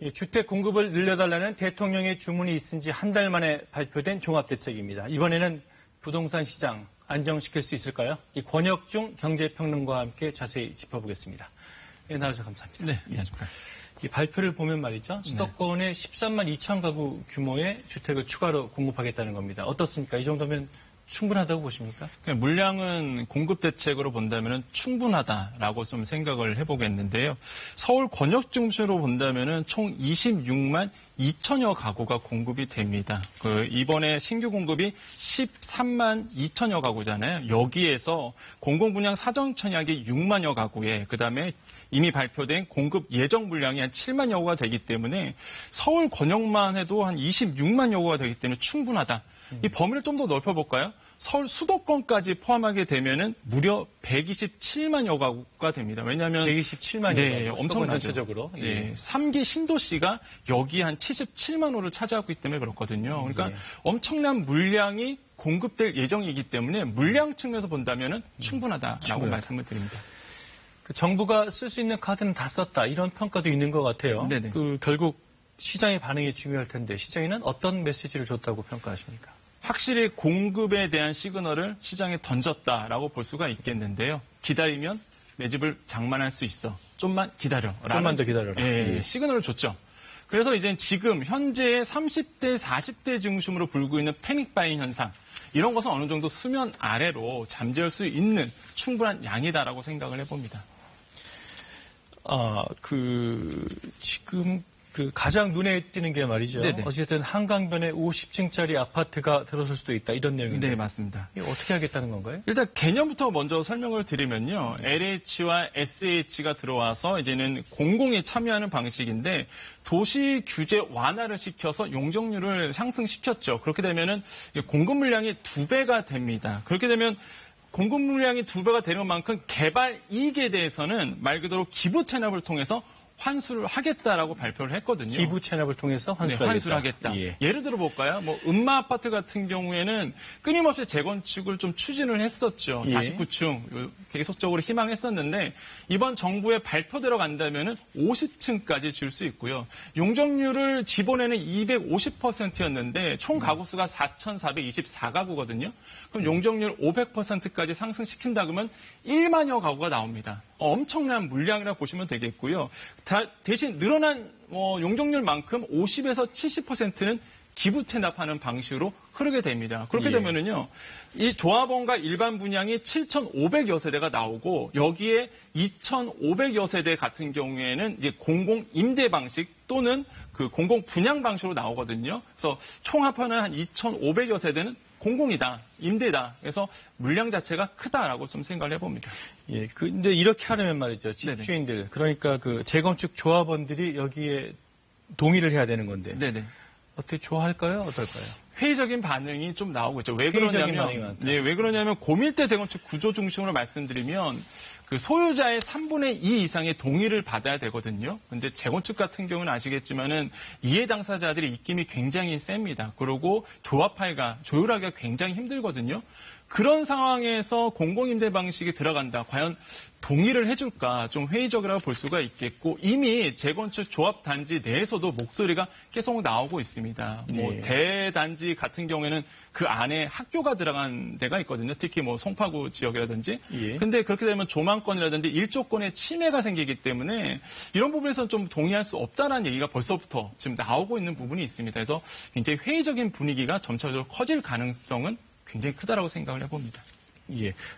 주택 공급을 늘려달라는 대통령의 주문이 있은 지 한 달 만에 발표된 종합대책입니다. 이번에는 부동산 시장 안정시킬 수 있을까요? 이 권혁중 경제평론가와 함께 자세히 짚어보겠습니다. 네, 나와주셔서 감사합니다. 네, 안녕하십니까. 이 발표를 보면 말이죠. 수도권에 13만 2천 가구 규모의 주택을 추가로 공급하겠다는 겁니다. 어떻습니까? 이 정도면 충분하다고 보십니까? 물량은 공급 대책으로 본다면 충분하다라고 좀 생각을 해보겠는데요. 서울 권역 중심으로 본다면 총 26만 2천여 가구가 공급이 됩니다. 이번에 신규 공급이 13만 2천여 가구잖아요. 여기에서 공공분양 사전 청약이 6만여 가구에 그다음에 이미 발표된 공급 예정 물량이 한 7만여 가구가 되기 때문에 서울 권역만 해도 한 26만여 가구가 되기 때문에 충분하다. 이 범위를 좀 더 넓혀볼까요? 서울 수도권까지 포함하게 되면은 무려 127만여 가구가 됩니다. 왜냐하면 127만여 네, 가구, 엄청나죠. 전체적으로. 네, 3기 신도시가 여기 한 77만 호를 차지하고 있기 때문에 그렇거든요. 그러니까 엄청난 물량이 공급될 예정이기 때문에 물량 측면에서 본다면은 충분하다라고 말씀을 드립니다. 정부가 쓸 수 있는 카드는 다 썼다 이런 평가도 있는 것 같아요. 네네. 결국 시장의 반응이 중요할 텐데 시장에는 어떤 메시지를 줬다고 평가하십니까? 확실히 공급에 대한 시그널을 시장에 던졌다라고 볼 수가 있겠는데요. 기다리면 내 집을 장만할 수 있어. 좀만 기다려. 좀만 더 기다려라. 예, 시그널을 줬죠. 그래서 이제 지금 현재의 30대, 40대 중심으로 불고 있는 패닉바잉 현상. 이런 것은 어느 정도 수면 아래로 잠재울 수 있는 충분한 양이다라고 생각을 해봅니다. 지금 가장 눈에 띄는 게 말이죠. 네네. 어쨌든 한강변에 50층짜리 아파트가 들어설 수도 있다 이런 내용인데. 네, 맞습니다. 이게 어떻게 하겠다는 건가요? 일단 개념부터 먼저 설명을 드리면요. LH와 SH가 들어와서 이제는 공공이 참여하는 방식인데 도시 규제 완화를 시켜서 용적률을 상승시켰죠. 그렇게 되면은 공급 물량이 2배가 됩니다. 그렇게 되면 공급 물량이 2배가 되는 만큼 개발 이익에 대해서는 말 그대로 기부 체납을 통해서 환수를 하겠다라고 발표를 했거든요. 기부 체납을 통해서 환수를 하겠다. 예를 들어 볼까요? 음마 아파트 같은 경우에는 끊임없이 재건축을 좀 추진을 했었죠. 49층 계속적으로 희망했었는데 이번 정부의 발표대로 간다면은 50층까지 줄 수 있고요. 용적률을 지번에는 250%였는데 총 가구 수가 4,424가구거든요. 그럼 용적률 500%까지 상승시킨다 그러면 1만여 가구가 나옵니다. 엄청난 물량이라고 보시면 되겠고요. 대신 늘어난 용적률만큼 50에서 70%는 기부 체납하는 방식으로 흐르게 됩니다. 그렇게 되면은요, 이 조합원과 일반 분양이 7,500여 세대가 나오고 여기에 2,500여 세대 같은 경우에는 이제 공공 임대 방식 또는 공공 분양 방식으로 나오거든요. 그래서 총합하는 한 2,500여 세대는 공공이다, 임대다. 그래서 물량 자체가 크다라고 좀 생각을 해봅니다. 근데 이렇게 하려면 말이죠. 집주인들, 네네. 그러니까 재건축 조합원들이 여기에 동의를 해야 되는 건데. 네네. 어떻게 좋아할까요? 어떨까요? 회의적인 반응이 좀 나오고 있죠. 왜 그러냐면 고밀대 재건축 구조 중심으로 말씀드리면 소유자의 3분의 2 이상의 동의를 받아야 되거든요. 근데 재건축 같은 경우는 아시겠지만은 이해 당사자들의 입김이 굉장히 셉니다. 그리고 조율하기가 굉장히 힘들거든요. 그런 상황에서 공공임대 방식이 들어간다. 과연 동의를 해줄까? 좀 회의적이라고 볼 수가 있겠고 이미 재건축 조합 단지 내에서도 목소리가 계속 나오고 있습니다. 대단지 같은 경우에는 그 안에 학교가 들어간 데가 있거든요. 특히 송파구 지역이라든지. 근데 그렇게 되면 조망권이라든지 일조권의 침해가 생기기 때문에 이런 부분에서는 좀 동의할 수 없다는 얘기가 벌써부터 지금 나오고 있는 부분이 있습니다. 그래서 굉장히 회의적인 분위기가 점차적으로 커질 가능성은 굉장히 크다라고 생각을 해봅니다.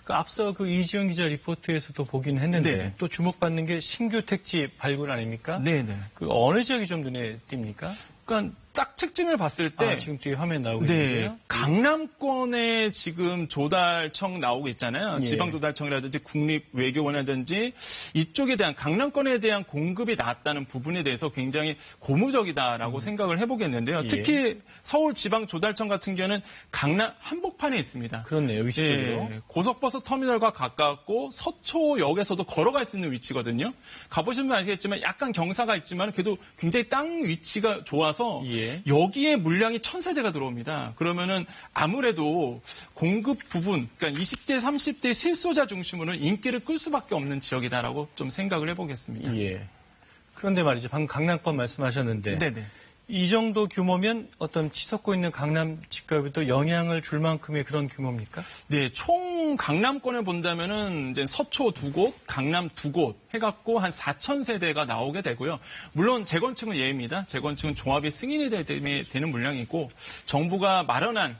앞서 이지영 기자 리포트에서도 보긴 했는데 또 주목받는 게 신규 택지 발굴 아닙니까? 네네. 어느 지역이 좀 눈에 띕니까? 그러니까 딱 특징을 봤을 때 지금 뒤에 화면 나오고 있는데요. 강남권에 지금 조달청 나오고 있잖아요. 지방조달청이라든지 국립외교원이라든지 이쪽에 대한 강남권에 대한 공급이 낮다는 부분에 대해서 굉장히 고무적이다라고 생각을 해보겠는데요. 특히 서울지방조달청 같은 경우는 강남 한복판에 있습니다. 그렇네요. 위치적으로. 고속버스 터미널과 가깝고 서초역에서도 걸어갈 수 있는 위치거든요. 가보시면 아시겠지만 약간 경사가 있지만 그래도 굉장히 땅 위치가 좋아서 여기에 물량이 1,000세대가 들어옵니다. 그러면은 아무래도 공급 부분, 그러니까 20대, 30대 실소자 중심으로는 인기를 끌 수밖에 없는 지역이다라고 좀 생각을 해보겠습니다. 그런데 말이죠. 방금 강남권 말씀하셨는데 네네. 이 정도 규모면 어떤 치솟고 있는 강남 집값에도 영향을 줄 만큼의 그런 규모입니까? 네, 총 강남권을 본다면은 이제 서초 2곳, 강남 2곳 해갖고 한 4,000세대가 나오게 되고요. 물론 재건축은 예외입니다. 재건축은 종합이 승인이 되는 물량이고 정부가 마련한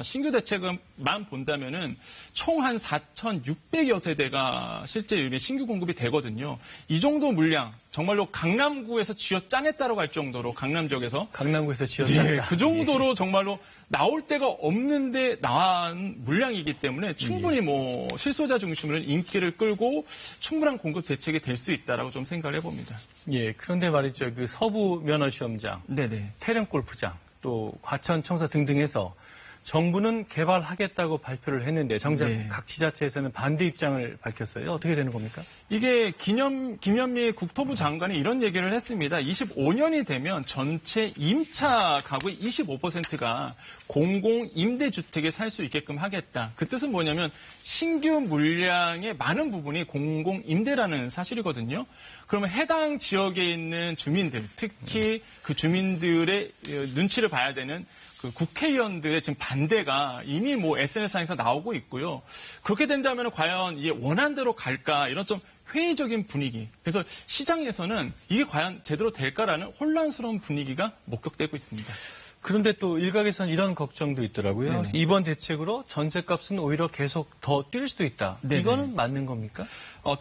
신규 대책만 본다면은 총 한 4,600여 세대가 실제 신규 공급이 되거든요. 이 정도 물량 정말로 강남구에서 쥐어짜냈다고 할 정도로 강남 지역에서 강남구에서 지어졌다. 그 정도로 정말로 나올 데가 없는데 나온 물량이기 때문에 충분히 뭐 실소자 중심으로 인기를 끌고 충분한 공급 대책이 될 수 있다라고 좀 생각을 해봅니다. 예, 그런데 말이죠. 그 서부 면허시험장, 네네. 태릉 골프장, 또 과천 청사 등등에서 정부는 개발하겠다고 발표를 했는데 정작 네. 각 지자체에서는 반대 입장을 밝혔어요. 어떻게 되는 겁니까? 이게 김현미 국토부 장관이 이런 얘기를 했습니다. 25년이 되면 전체 임차 가구의 25%가 공공 임대주택에 살 수 있게끔 하겠다. 그 뜻은 뭐냐면 신규 물량의 많은 부분이 공공 임대라는 사실이거든요. 그러면 해당 지역에 있는 주민들, 특히 그 주민들의 눈치를 봐야 되는 그 국회의원들의 지금 반대가 이미 뭐 SNS상에서 나오고 있고요. 그렇게 된다면 과연 이게 원안대로 갈까 이런 좀 회의적인 분위기. 그래서 시장에서는 이게 과연 제대로 될까라는 혼란스러운 분위기가 목격되고 있습니다. 그런데 또 일각에서는 이런 걱정도 있더라고요. 네네. 이번 대책으로 전셋값은 오히려 계속 더 뛸 수도 있다. 네네. 이거는 맞는 겁니까?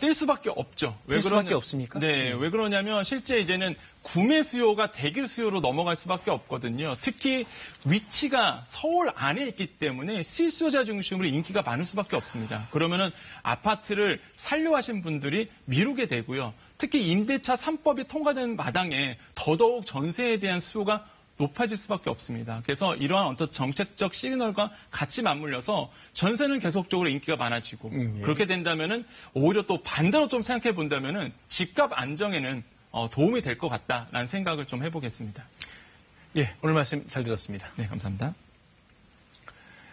뛸 수밖에 없죠. 뛸 수밖에 없습니까? 네, 왜 그러냐면 실제 이제는 구매 수요가 대기 수요로 넘어갈 수밖에 없거든요. 특히 위치가 서울 안에 있기 때문에 실수요자 중심으로 인기가 많을 수밖에 없습니다. 그러면은 아파트를 살려 하신 분들이 미루게 되고요. 특히 임대차 3법이 통과된 마당에 더더욱 전세에 대한 수요가 높아질 수밖에 없습니다. 그래서 이러한 어떤 정책적 시그널과 같이 맞물려서 전세는 계속적으로 인기가 많아지고 예. 그렇게 된다면은 오히려 또 반대로 좀 생각해 본다면은 집값 안정에는 도움이 될 것 같다라는 생각을 좀 해보겠습니다. 예, 오늘 말씀 잘 들었습니다. 네, 감사합니다.